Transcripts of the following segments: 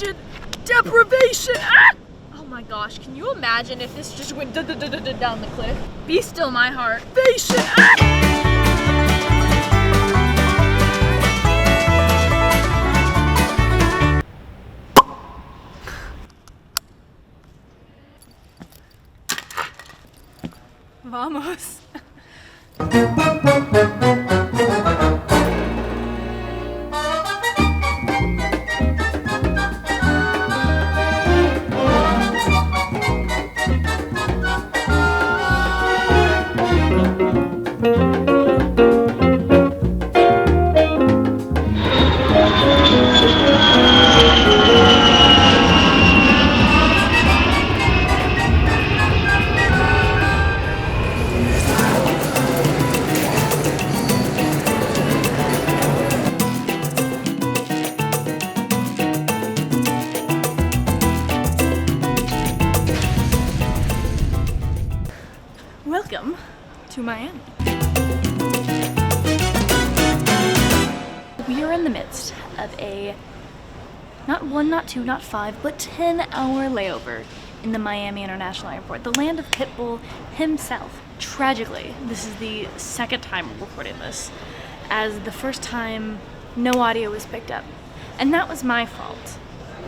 attention deprivation. Ah! Oh my gosh, can you imagine if this just went down the cliff? Be still, my heart. Vamos. Welcome to Miami. We are in the midst of a not 1, not 2, not 5, but 10-hour layover in the Miami International Airport, the land of Pitbull himself. Tragically, this is the second time we're recording this, as the first time no audio was picked up. And that was my fault.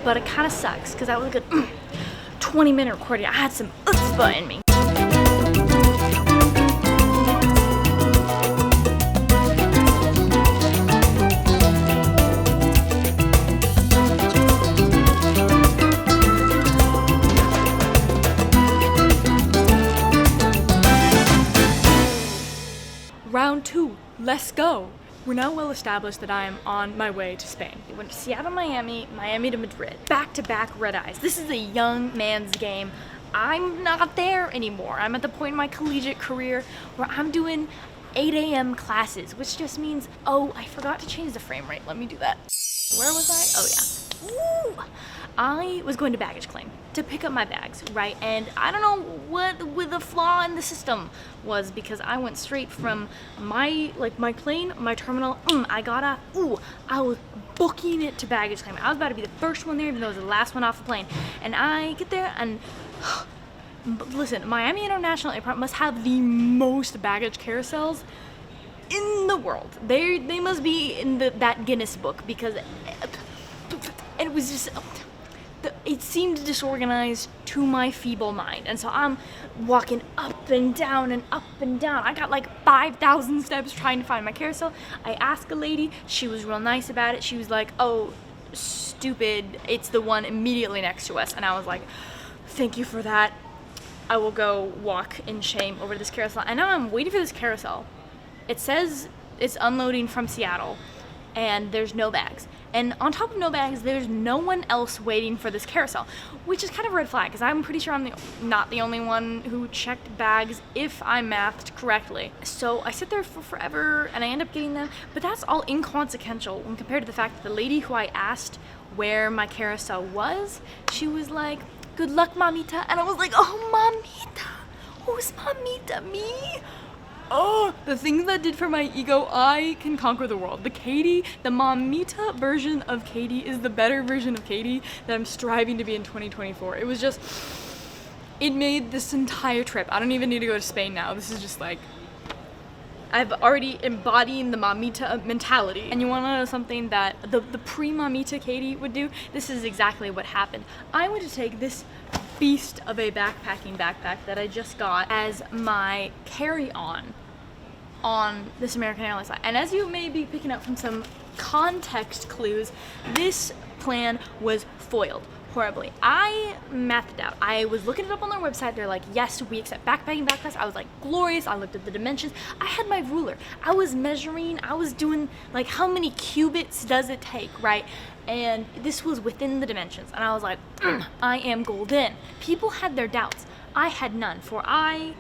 But it kind of sucks, because that was a good 20-minute recording. I had some chutzpah in me. Round 2, let's go. We're now well established that I am on my way to Spain. We went to Seattle, Miami, Miami to Madrid. Back-to-back red eyes. This is a young man's game. I'm not there anymore. I'm at the point in my collegiate career where I'm doing 8 a.m. classes, which just means, oh, I forgot to change the frame rate. Let me do that. Where was I? Oh yeah. Ooh. I was going to baggage claim to pick up my bags, right? And I don't know what the flaw in the system was, because I went straight from my plane, my terminal, I got off, I was booking it to baggage claim. I was about to be the first one there, even though I was the last one off the plane. And I get there and, listen, Miami International Airport must have the most baggage carousels in the world. They must be in that Guinness book, because it was just, it seemed disorganized to my feeble mind. And so I'm walking up and down and up and down. I got like 5,000 steps trying to find my carousel. I asked a lady, she was real nice about it. She was like, oh, stupid, it's the one immediately next to us. And I was like, thank you for that. I will go walk in shame over this carousel. And now I'm waiting for this carousel. It says it's unloading from Seattle, and there's no bags. And on top of no bags, there's no one else waiting for this carousel, which is kind of a red flag, because I'm pretty sure I'm not the only one who checked bags, if I mathed correctly. So I sit there for forever, and I end up getting them, but that's all inconsequential when compared to the fact that the lady who I asked where my carousel was, she was like, good luck, mamita. And I was like, oh, mamita? Who's mamita? Me? Oh, the thing that did for my ego, I can conquer the world. The Katie, the mamita version of Katie is the better version of Katie that I'm striving to be in 2024. It was just, it made this entire trip. I don't even need to go to Spain now. This is just like, I've already embodied the mamita mentality. And you want to know something that the pre-mamita Katie would do? This is exactly what happened. I went to take this beast of a backpacking backpack that I just got as my carry-on on this American Airlines flight. And as you may be picking up from some context clues, this plan was foiled horribly. I mathed it out. I was looking it up on their website. They're like, yes, we accept backpacking backpacks. I was like, glorious. I looked at the dimensions. I had my ruler. I was measuring. I was doing like, how many cubits does it take, right? And this was within the dimensions. And I was like, I am golden. People had their doubts. I had none, for I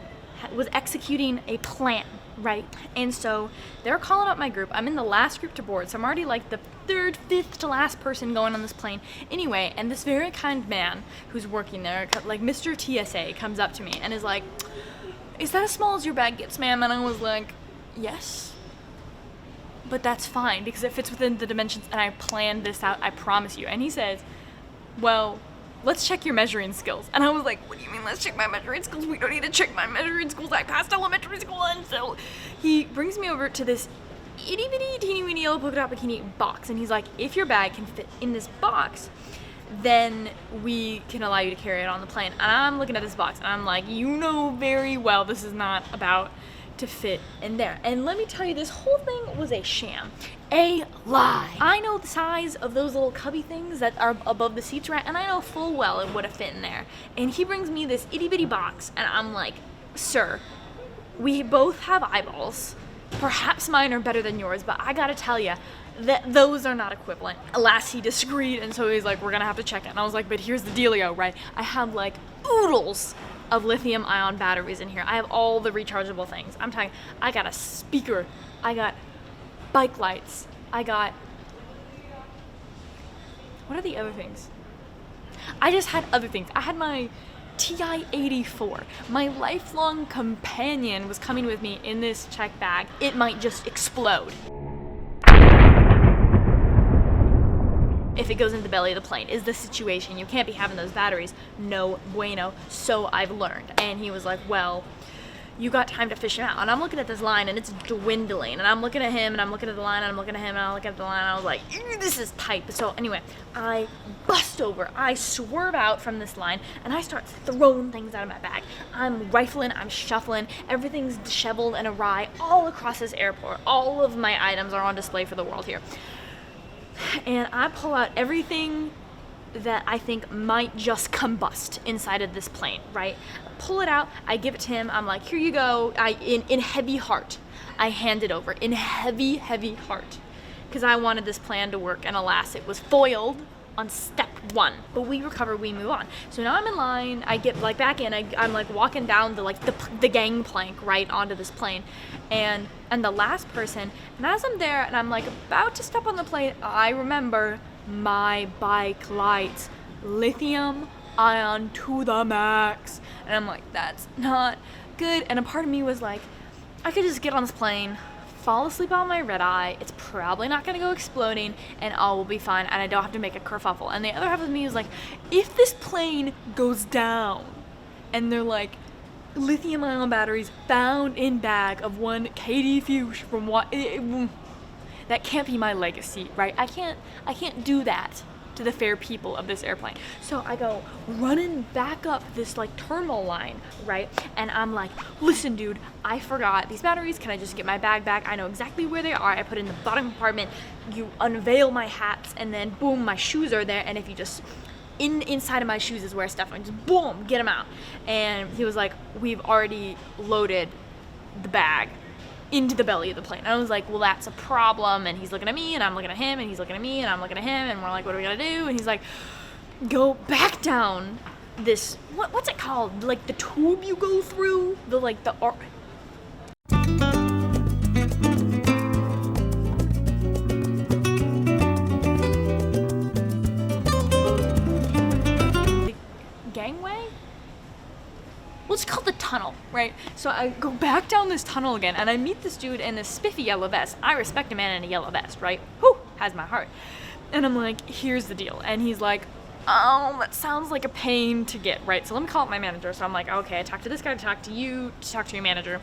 was executing a plan, right? And so they're calling up my group. I'm in the last group to board, so I'm already like the third, fifth to last person going on this plane. Anyway, and this very kind man who's working there, like Mr. TSA, comes up to me and is like, is that as small as your bag gets, ma'am? And I was like, yes. But that's fine, because it fits within the dimensions, and I planned this out, I promise you. And he says, well, let's check your measuring skills. And I was like, what do you mean let's check my measuring skills? We don't need to check my measuring skills. I passed elementary school. And so he brings me over to this itty bitty teeny weeny yellow polka dot bikini box. And he's like, if your bag can fit in this box, then we can allow you to carry it on the plane. And I'm looking at this box and I'm like, you know very well this is not about to fit in there. And let me tell you, this whole thing was a sham. A lie. I know the size of those little cubby things that are above the seats, right? And I know full well it would have fit in there. And he brings me this itty bitty box and I'm like, sir, we both have eyeballs. Perhaps mine are better than yours, but I gotta tell you that those are not equivalent. Alas, he disagreed, and so he's like, we're gonna have to check it. And I was like, but here's the dealio, right? I have like oodles of lithium-ion batteries in here. I have all the rechargeable things. I'm talking, I got a speaker, I got bike lights, I got, what are the other things? I just had other things. I had my TI-84. My lifelong companion was coming with me in this check bag. It might just explode if it goes into the belly of the plane, is the situation. You can't be having those batteries. No bueno. So I've learned. And he was like, well, you got time to fish him out. And I'm looking at this line and it's dwindling. And I'm looking at him and I'm looking at the line and I'm looking at him and I'm looking at the line and I was like, this is tight. So anyway, I bust over. I swerve out from this line and I start throwing things out of my bag. I'm rifling, I'm shuffling, everything's disheveled and awry all across this airport. All of my items are on display for the world here. And I pull out everything that I think might just combust inside of this plane, right? Pull it out, I give it to him, I'm like, here you go. In heavy heart, I hand it over, in heavy heart, because I wanted this plan to work, and alas, it was foiled on step one. But we recover, we move on. So now I'm in line, I get like back in, I'm like walking down the gangplank right onto this plane, and the last person, and as I'm there and I'm like about to step on the plane, I remember my bike lights, lithium-ion to the max, and I'm like, that's not good. And a part of me was like, I could just get on this plane, fall asleep on my red eye, it's probably not gonna go exploding, and all will be fine, and I don't have to make a kerfuffle. And the other half of me was like, if this plane goes down, and they're like, lithium-ion batteries found in bag of one Katie Fuchs from what, that can't be my legacy, right? I can't do that to the fair people of this airplane. So I go running back up this like terminal line, right? And I'm like, listen dude, I forgot these batteries, can I just get my bag back? I know exactly where they are. I put it in the bottom compartment, you unveil my hats, and then boom, my shoes are there, and if you just, inside of my shoes is where I stuff them, just boom, get them out. And he was like, we've already loaded the bag into the belly of the plane. And I was like, well, that's a problem. And he's looking at me and I'm looking at him and he's looking at me and I'm looking at him and we're like, what are we gonna do? And he's like, go back down this, what's it called? Like the tube you go through? Gangway? Well, it's called the tunnel, right? So I go back down this tunnel again, and I meet this dude in this spiffy yellow vest. I respect a man in a yellow vest, right? Whew, has my heart. And I'm like, here's the deal. And he's like, oh, that sounds like a pain to get, right? So let me call up my manager. So I'm like, okay, I talked to this guy, talk to you, talk to your manager.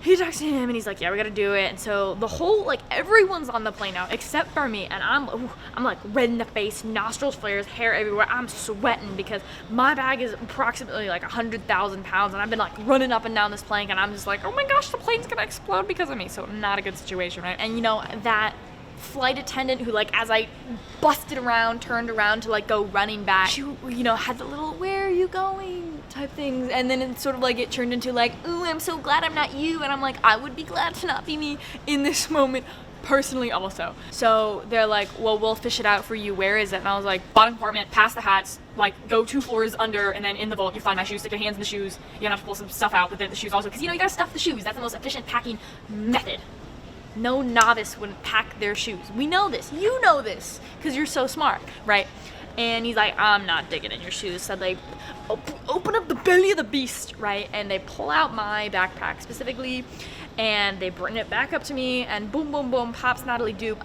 He talks to him and he's like, yeah, we gotta do it. And so the whole, like, everyone's on the plane now except for me. And I'm like red in the face, nostrils flares, hair everywhere. I'm sweating because my bag is approximately like 100,000 pounds. And I've been like running up and down this plane and I'm just like, oh my gosh, the plane's gonna explode because of me. So not a good situation, right? And you know, that flight attendant who, like, as I busted around, turned around to like go running back, she, you know, had the little, where are you going type things. And then it's sort of like it turned into like, ooh, I'm so glad I'm not you. And I'm like, I would be glad to not be me in this moment personally also. So they're like, well, we'll fish it out for you. Where is it? And I was like, bottom compartment, past the hats, like go 2 floors under, and then in the vault you find my shoes. Stick your hands in the shoes. You're gonna have to pull some stuff out within the shoes also, because you know you gotta stuff the shoes. That's the most efficient packing method. No novice would pack their shoes. We know this. You know this because you're so smart, right? And he's like, I'm not digging in your shoes. So they open up the belly of the beast, right? And they pull out my backpack specifically, and they bring it back up to me, and boom, boom, boom, pops Natalie Dupe.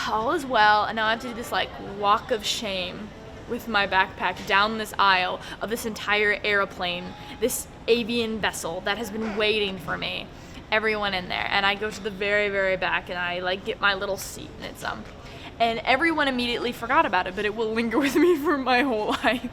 All is well, and now I have to do this like walk of shame with my backpack down this aisle of this entire airplane, this avian vessel that has been waiting for me. Everyone in there, and I go to the very, very back, and I like get my little seat, and it's and everyone immediately forgot about it, but it will linger with me for my whole life.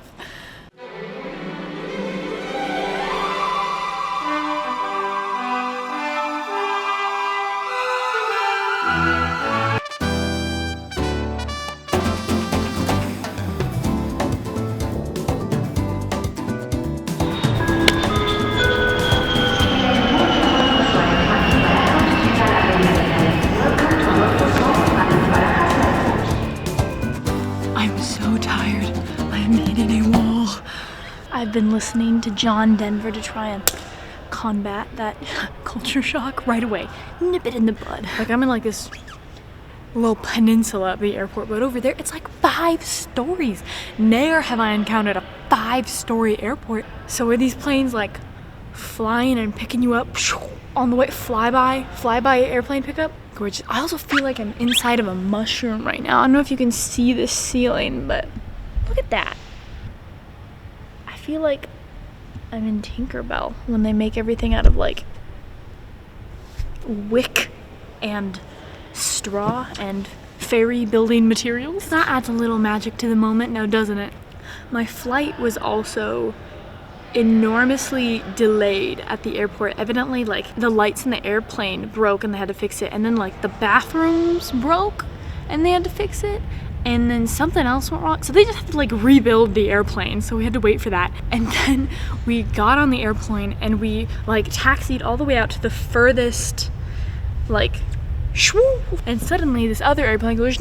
I've been listening to John Denver to try and combat that culture shock right away. Nip it in the bud. Like, I'm in like this little peninsula at the airport, but over there it's like 5 stories. Ne'er have I encountered a 5-story airport. So are these planes like flying and picking you up on the way? Flyby airplane pickup? Gorgeous. I also feel like I'm inside of a mushroom right now. I don't know if you can see the ceiling, but look at that. I feel like I'm in Tinkerbell when they make everything out of like wick and straw and fairy building materials. That adds a little magic to the moment now, doesn't it? My flight was also enormously delayed at the airport. Evidently, like, the lights in the airplane broke and they had to fix it, and then like the bathrooms broke and they had to fix it, and then something else went wrong, so they just had to like rebuild the airplane, so we had to wait for that. And then we got on the airplane and we like taxied all the way out to the furthest, like, shwoo, and suddenly this other airplane goes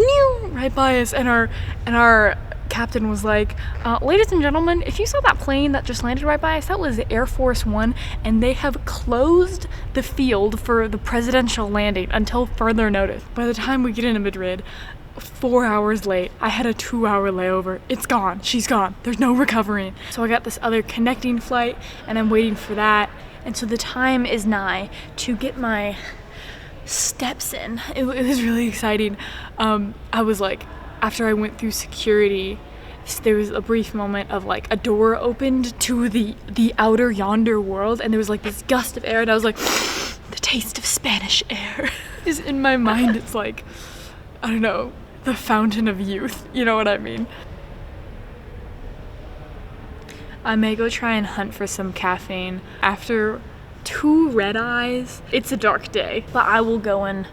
right by us, and our captain was like, ladies and gentlemen, if you saw that plane that just landed right by us, that was Air Force One, and they have closed the field for the presidential landing until further notice. By the time we get into Madrid, 4 hours late, I had a 2-hour layover. It's gone. She's gone. There's no recovering. So I got this other connecting flight, and I'm waiting for that. And so the time is nigh to get my steps in. It was really exciting. I was like, after I went through security, there was a brief moment of like a door opened to the outer yonder world, and there was like this gust of air, and I was like, the taste of Spanish air is in my mind. It's like, I don't know, the fountain of youth, you know what I mean? I may go try and hunt for some caffeine after 2 red eyes. It's a dark day, but I will go and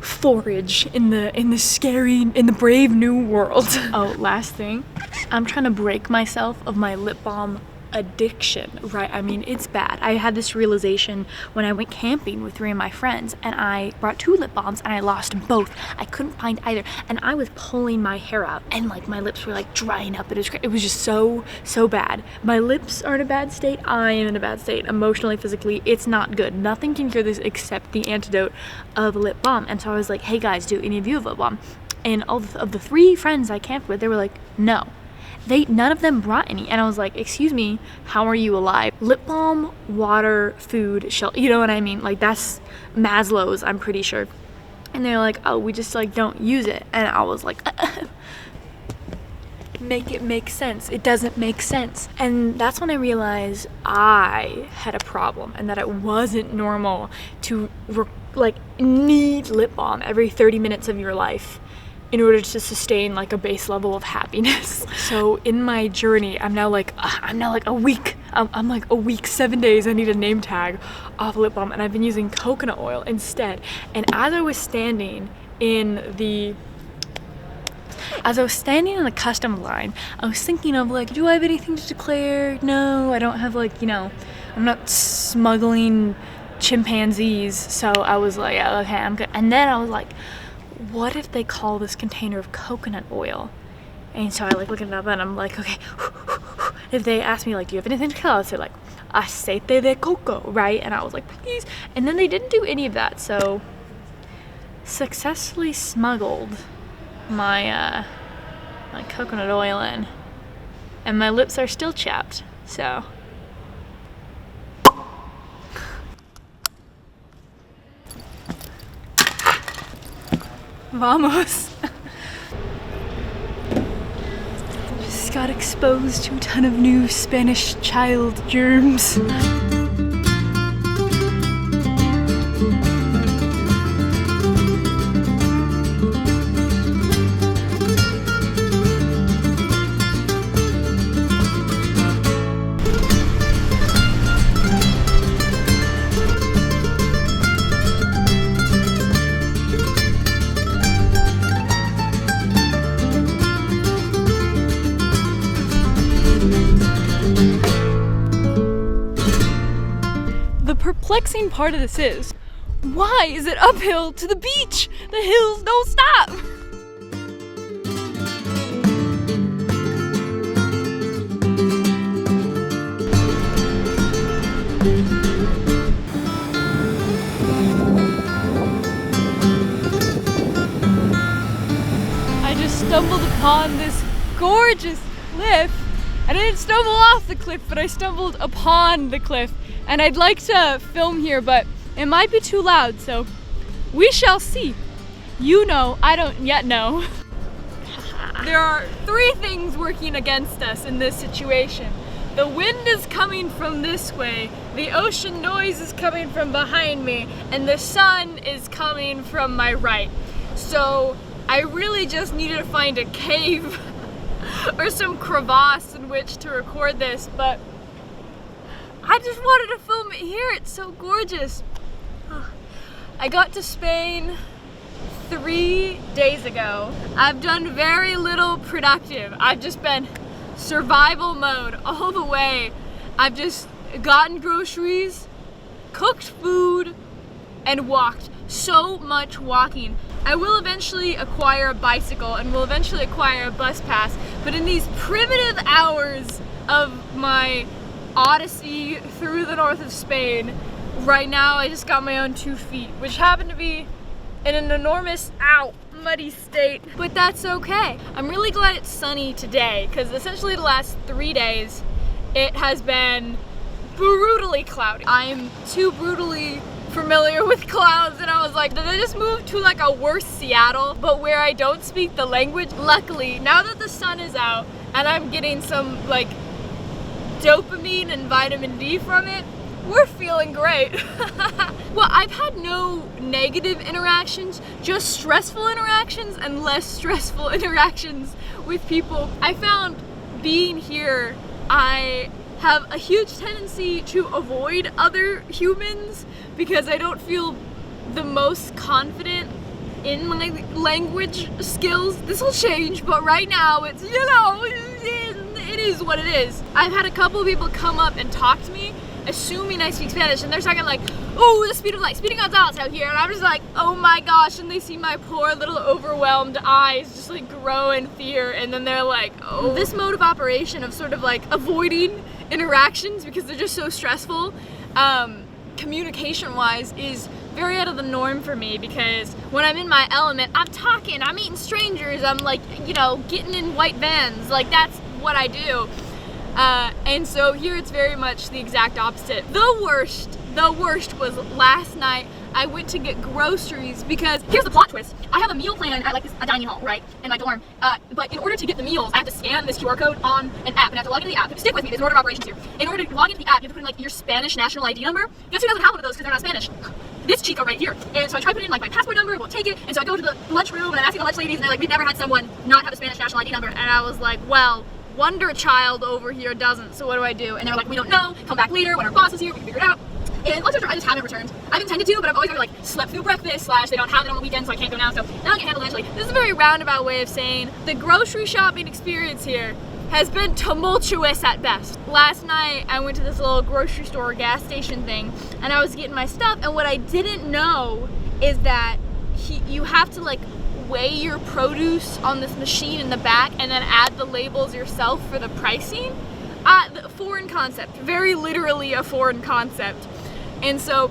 forage in the brave new world. Oh, last thing, I'm trying to break myself of my lip balm addiction, right? I mean, it's bad. I had this realization when I went camping with 3 of my friends, and I brought 2 lip balms and I lost both. I couldn't find either, and I was pulling my hair out, and like my lips were like drying up. It was just so bad. My lips are in a bad state. I am in a bad state, emotionally, physically. It's not good. Nothing can cure this except the antidote of lip balm. And so I was like, hey guys, do any of you have lip balm? And of the 3 friends I camped with, they were like, no. None of them brought any, and I was like, excuse me, how are you alive? Lip balm, water, food, shelter, you know what I mean? Like, that's Maslow's, I'm pretty sure. And they're like, oh, we just like don't use it. And I was like, make it make sense. It doesn't make sense. And that's when I realized I had a problem, and that it wasn't normal to need lip balm every 30 minutes of your life in order to sustain like a base level of happiness. So in my journey, I'm now like a week. I'm like a week, 7 days. I need a name tag off lip balm, and I've been using coconut oil instead. And as I was standing in the customs line, I was thinking of like, do I have anything to declare? No, I don't have, like, you know, I'm not smuggling chimpanzees. So I was like, yeah, okay, I'm good. And then I was like, what if they call this container of coconut oil? And so I like look it up, and I'm like, okay, if they ask me like, do you have anything to kill? I'll say like, aceite de coco, right? And I was like, please. And then they didn't do any of that, so successfully smuggled my my coconut oil in, and my lips are still chapped, so vamos. Just got exposed to a ton of new Spanish child germs. The perplexing part of this is, why is it uphill to the beach? The hills don't stop! I just stumbled upon this gorgeous cliff. I didn't stumble off the cliff, but I stumbled upon the cliff. And I'd like to film here, but it might be too loud, so we shall see. You know, I don't yet know. There are three things working against us in this situation. The wind is coming from this way, the ocean noise is coming from behind me, and the sun is coming from my right. So I really just needed to find a cave or some crevasse in which to record this, but I just wanted to film it here. It's so gorgeous. I got to Spain 3 days ago. I've done very little productive. I've just been survival mode all the way. I've just gotten groceries, cooked food, and walked. So much walking. I will eventually acquire a bicycle and will eventually acquire a bus pass, but in these primitive hours of my odyssey through the north of Spain, right now I just got my own 2 feet, which happen to be in an enormous, muddy state, but that's okay. I'm really glad it's sunny today, because essentially the last 3 days it has been brutally cloudy. I'm too brutally familiar with clouds, and I was like, did I just move to like a worse Seattle, but where I don't speak the language? Luckily, now that the sun is out and I'm getting some like dopamine and vitamin D from it, we're feeling great. Well, I've had no negative interactions, just stressful interactions and less stressful interactions with people. I found being here, I have a huge tendency to avoid other humans because I don't feel the most confident in my language skills. This will change, but right now it's, you know, it is what it is. I've had a couple of people come up and talk to me assuming I speak Spanish, and they're talking like, oh, the speed of light, speeding Gonzalez out here, and I'm just like, oh my gosh, and they see my poor little overwhelmed eyes just like grow in fear, and then they're like, oh. This mode of operation of sort of like avoiding interactions because they're just so stressful, communication-wise, is very out of the norm for me, because when I'm in my element, I'm talking, I'm meeting strangers, I'm like, you know, getting in white vans, like that's what I do. And so here it's very much the exact opposite. The worst was last night. I went to get groceries because here's the plot twist. I have a meal plan at like a dining hall, right, in my dorm. But in order to get the meals, I have to scan this QR code on an app, and I have to log into the app. Stick with me, there's an order of operations here. In order to log into the app, you have to put in like your Spanish national ID number. Guess who doesn't have one of those because they're not Spanish? This chico right here. And so I try to put in like my passport number, we'll take it, and so I go to the lunchroom and I'm asking the lunch ladies, and they're like, we've never had someone not have a Spanish national ID number. And I was like, well, Wonder Child over here doesn't, so what do I do? And they're like, we don't know, come back later when our boss is here, we can figure it out. And lots of times I just haven't returned. I've intended to, but I've always ever like slept through breakfast / they don't have it on the weekend, so I can't go now, so now I can handle it eventually. This is a very roundabout way of saying the grocery shopping experience here has been tumultuous at best. Last night I went to this little grocery store gas station thing, and I was getting my stuff, and what I didn't know is that you have to like weigh your produce on this machine in the back and then add the labels yourself for the pricing. The foreign concept, very literally a foreign concept. And so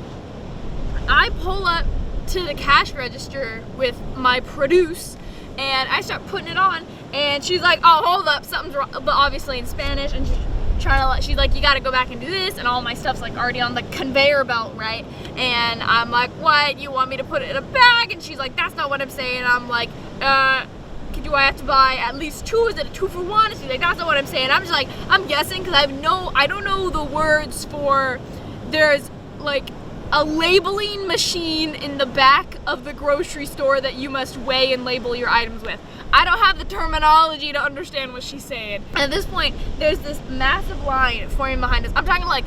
I pull up to the cash register with my produce and I start putting it on, and she's like, oh, hold up, something's wrong, but obviously in Spanish, and she's like, you gotta go back and do this, and all my stuff's like already on the conveyor belt, right? And I'm like, what, you want me to put it in a bag? And she's like, that's not what I'm saying. I'm like, could do I have to buy at least 2? Is it a 2 for 1? She's like, that's not what I'm saying. I'm just like, I'm guessing because I don't know the words for, there's like a labeling machine in the back of the grocery store that you must weigh and label your items with. I don't have the terminology to understand what she's saying. And at this point, there's this massive line forming behind us. I'm talking like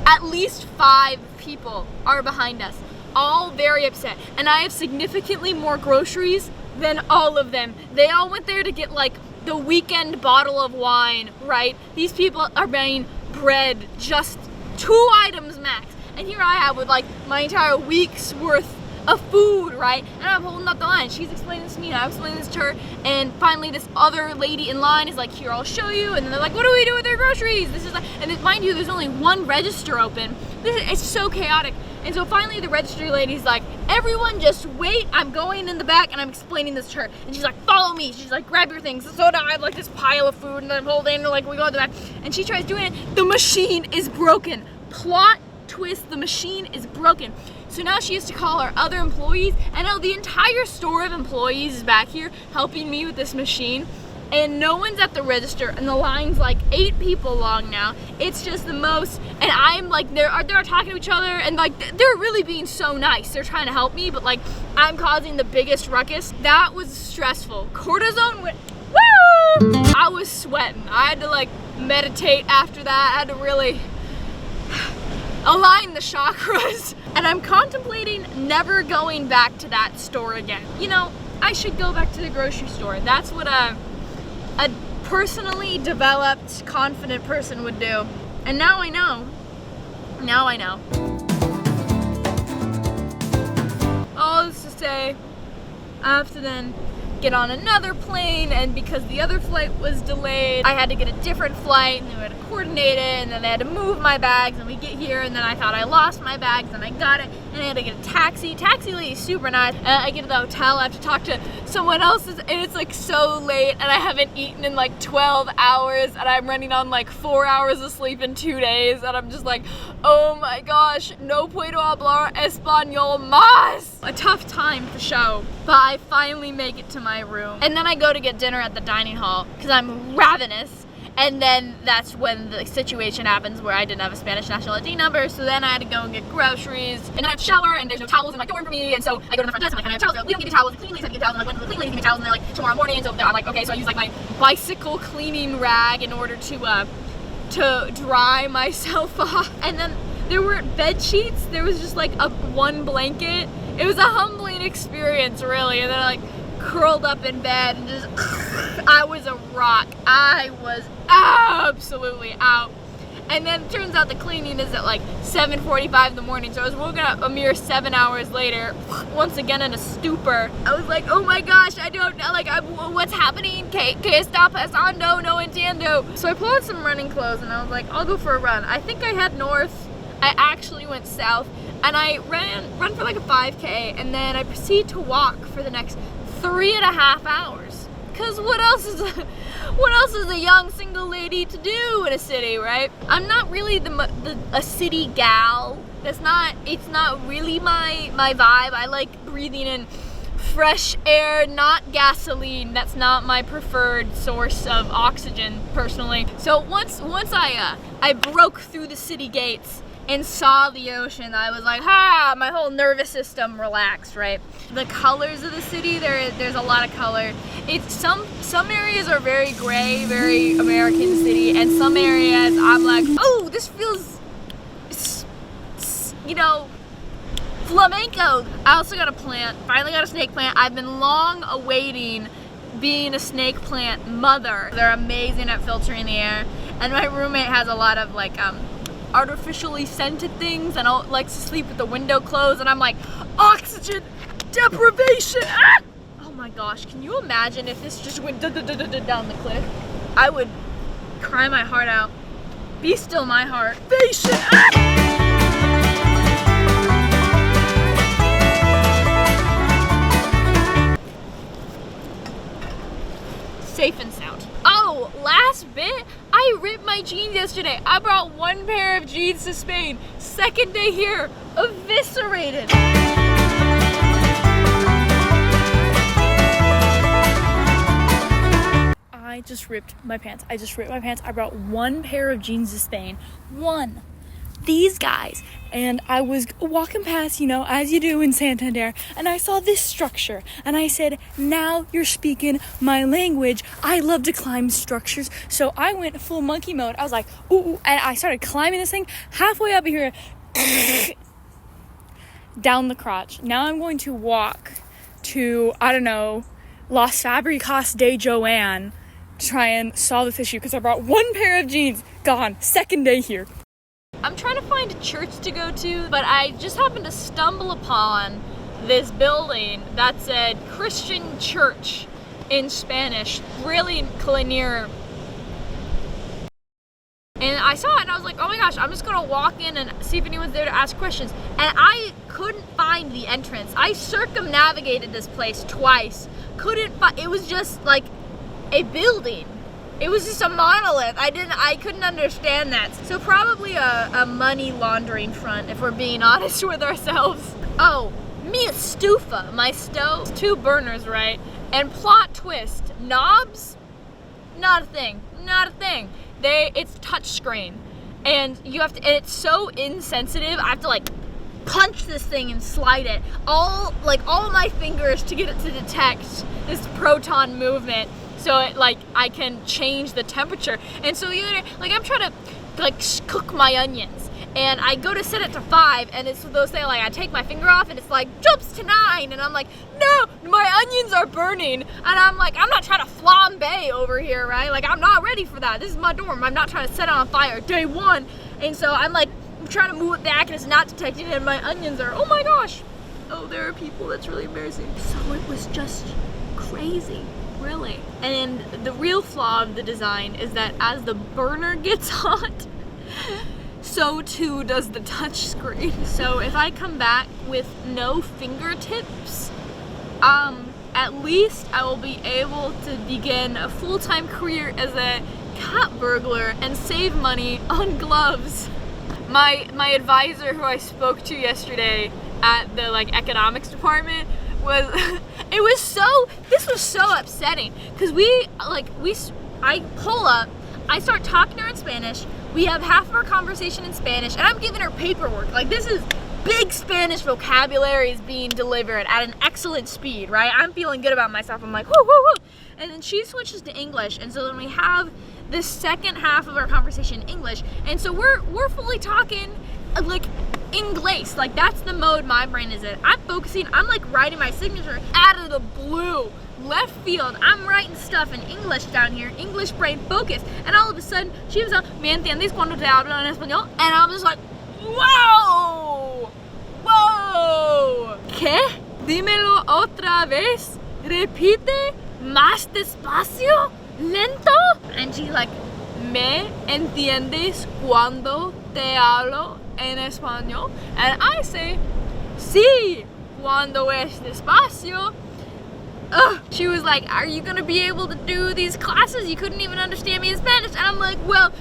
at least 5 people are behind us, all very upset. And I have significantly more groceries than all of them. They all went there to get like the weekend bottle of wine, right? These people are buying bread, just 2 items max. And here I have with like my entire week's worth of food, right? And I'm holding up the line. She's explaining this to me, and I'm explaining this to her. And finally, this other lady in line is like, "Here, I'll show you." And then they're like, "What do we do with their groceries?" This is like, and then, mind you, there's only 1 register open. It's so chaotic. And so finally, the registry lady's like, "Everyone, just wait. I'm going in the back, and I'm explaining this to her." And she's like, "Follow me." She's like, "Grab your things." So now I have like this pile of food, and I'm holding, like, we go to the back, and she tries doing it. The machine is broken. Plot twist: the machine is broken. So now she has to call our other employees, and now the entire store of employees is back here helping me with this machine, and no one's at the register, and the line's like 8 people long now. It's just the most, and I'm like, they're talking to each other, and like they're really being so nice. They're trying to help me, but like I'm causing the biggest ruckus. That was stressful. Cortisone went, woo! I was sweating. I had to like meditate after that. I had to really align the chakras. And I'm contemplating never going back to that store again. You know, I should go back to the grocery store. That's what a personally developed, confident person would do. And now I know. Now I know. All this to say, I have to then get on another plane, and because the other flight was delayed, I had to get a different flight, and we had to coordinate it, and then they had to move my bags, and we get here, and then I thought I lost my bags, and I got it, and I had to get a taxi. Taxi lady's super nice. I get to the hotel, I have to talk to someone else's, and it's like so late, and I haven't eaten in like 12 hours, and I'm running on like 4 hours of sleep in 2 days, and I'm just like, oh my gosh, no puedo hablar español más. A tough time for show, but I finally make it to my room, and then I go to get dinner at the dining hall because I'm ravenous. And then that's when the situation happens where I didn't have a Spanish national ID number, so then I had to go and get groceries, and then I have to shower, and there's no towels in my dorm for me, and so I go to the front desk, and I'm like, "Can I have towels?" They're like, "We don't give you towels." The cleaning ladies have to give towels, and I went to the cleaning ladies give me towels, and they're like, "Tomorrow morning," and so I'm like, okay, so I use like my bicycle cleaning rag in order to dry myself off. And then there weren't bed sheets, there was just like one blanket. It was a humbling experience, really, and then I like curled up in bed and just I was a rock. I was absolutely out. And then it turns out the cleaning is at like 7:45 in the morning, so I was woken up a mere 7 hours later, once again in a stupor. I was like, oh my gosh, I don't know, like, what's happening? Que está pasando? No entiendo. So I pulled out some running clothes, and I was like, I'll go for a run. I think I head north. I actually went south, and I run for like a 5K, and then I proceed to walk for the next 3.5 hours. Cause what else is a young single lady to do in a city, right? I'm not really a city gal. It's not really my vibe. I like breathing in fresh air, not gasoline. That's not my preferred source of oxygen, personally. So once I broke through the city gates and saw the ocean, I was like, my whole nervous system relaxed, right? The colors of the city, there's a lot of color. It's some areas are very gray, very American city, and some areas I'm like, oh, this feels, flamenco. I also got a plant, finally got a snake plant. I've been long awaiting being a snake plant mother. They're amazing at filtering the air, and my roommate has a lot of like, artificially scented things, and likes to sleep with the window closed, and I'm like, oxygen deprivation! Ah! Oh my gosh, can you imagine if this just went down the cliff? I would cry my heart out. Be still my heart. Patient! Ah! Safe and sound. Oh, last bit, I ripped my jeans yesterday. I brought 1 pair of jeans to Spain. Second day here, eviscerated. I just ripped my pants. I brought one pair of jeans to Spain. One. These guys. And I was walking past, as you do in Santander, and I saw this structure, and I said, now you're speaking my language. I love to climb structures. So I went full monkey mode. I was like, ooh, and I started climbing this thing halfway up here, down the crotch. Now I'm going to walk to, Las Fabricas de Joanne to try and solve this issue, because I brought one pair of jeans. Gone. Second day here. I'm trying to find a church to go to, but I just happened to stumble upon this building that said Christian Church in Spanish, really near. And I saw it and I was like, oh my gosh, I'm just gonna walk in and see if anyone's there to ask questions. And I couldn't find the entrance. I circumnavigated this place twice. It was just like a building. It was just a monolith. I couldn't understand that. So probably a money laundering front, if we're being honest with ourselves. Oh, me a stufa, my stove. 2 burners, right? And plot twist, knobs, not a thing. It's touchscreen, and and it's so insensitive. I have to punch this thing and slide it. All my fingers to get it to detect this proton movement. So I can change the temperature. And so I'm trying to cook my onions, and I go to set it to 5, and it's those things I take my finger off and it's jumps to 9, and I'm like, no, my onions are burning, and I'm not trying to flambe over here, right? I'm not ready for that. This is my dorm. I'm not trying to set it on fire day 1. And so I'm trying to move it back, and it's not detecting it, and my onions are, oh my gosh. Oh, there are people. That's really embarrassing. So it was just crazy. Really. And the real flaw of the design is that as the burner gets hot, so too does the touch screen. So if I come back with no fingertips, at least I will be able to begin a full-time career as a cat burglar and save money on gloves. My advisor, who I spoke to yesterday at the economics department, this was so upsetting, because I pull up, I start talking to her in Spanish, we have half of our conversation in Spanish, and I'm giving her paperwork. This is big Spanish vocabulary is being delivered at an excellent speed, right? I'm feeling good about myself. I'm like, whoo, whoo, whoo. And then she switches to English, and so then we have the second half of our conversation in English, and so we're fully talking English, that's the mode my brain is in. I'm focusing, I'm writing my signature out of the blue, left field. I'm writing stuff in English down here, English brain focus, and all of a sudden she was like, ¿me entiendes cuando te hablo en español? And I'm just like, whoa, ¿qué? Dímelo otra vez, repite más despacio, lento. And she's like, ¿me entiendes cuando te hablo en español? And I say, sí, cuando es despacio. She was like, are you gonna be able to do these classes? You couldn't even understand me in Spanish. And I'm like, well,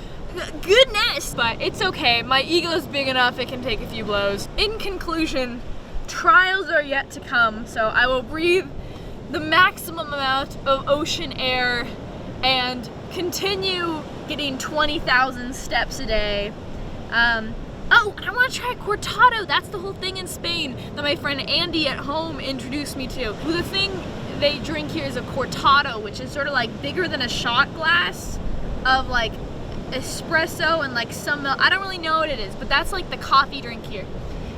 goodness. But it's okay, my ego's big enough, it can take a few blows. In conclusion, trials are yet to come, so I will breathe the maximum amount of ocean air and continue getting 20,000 steps a day. Oh, I want to try cortado. That's the whole thing in Spain that my friend Andy at home introduced me to. The thing they drink here is a cortado, which is sort of bigger than a shot glass of espresso and some milk. I don't really know what it is, but that's the coffee drink here.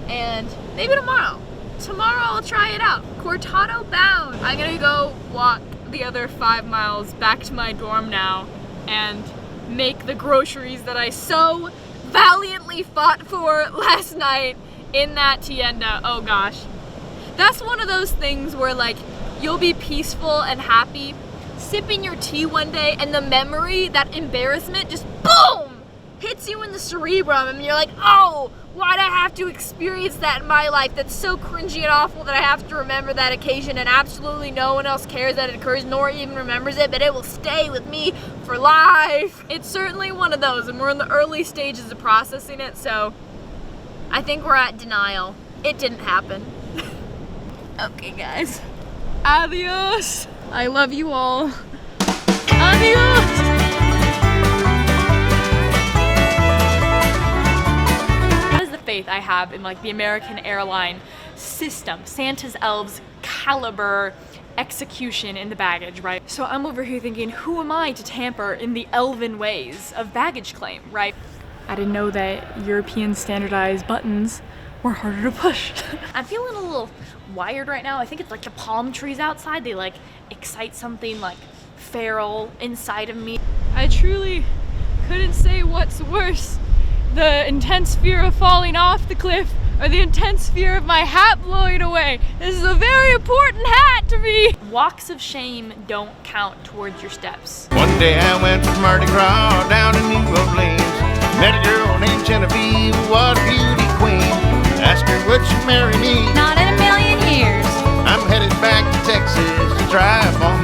And maybe tomorrow I'll try it out. Cortado bound. I'm gonna go walk the other 5 miles back to my dorm now and make the groceries that I so valiantly fought for last night in that tienda. Oh gosh. That's one of those things where you'll be peaceful and happy sipping your tea one day, and the memory, that embarrassment, just boom, hits you in the cerebrum, and you're like, oh, why'd I have to experience that in my life? That's so cringy and awful that I have to remember that occasion, and absolutely no one else cares that it occurs, nor even remembers it, but it will stay with me for life. It's certainly one of those, and we're in the early stages of processing it, so I think we're at denial. It didn't happen. Okay, guys. Adios. I love you all. amigos! That is the faith I have in like the American airline system. Santa's elves caliber execution in the baggage, right? So I'm over here thinking, who am I to tamper in the elven ways of baggage claim, right? I didn't know that European standardized buttons were harder to push. I'm feeling a little wired right now. I think it's like the palm trees outside. They like excite something like feral inside of me. I truly couldn't say what's worse. The intense fear of falling off the cliff or the intense fear of my hat blowing away. This is a very important hat to me. Walks of shame don't count towards your steps. One day I went to Mardi Gras down in New Orleans. Met a girl named Genevieve, what a beauty queen. Asked her, would she marry me? Not in a million years. I'm headed back to Texas to drive on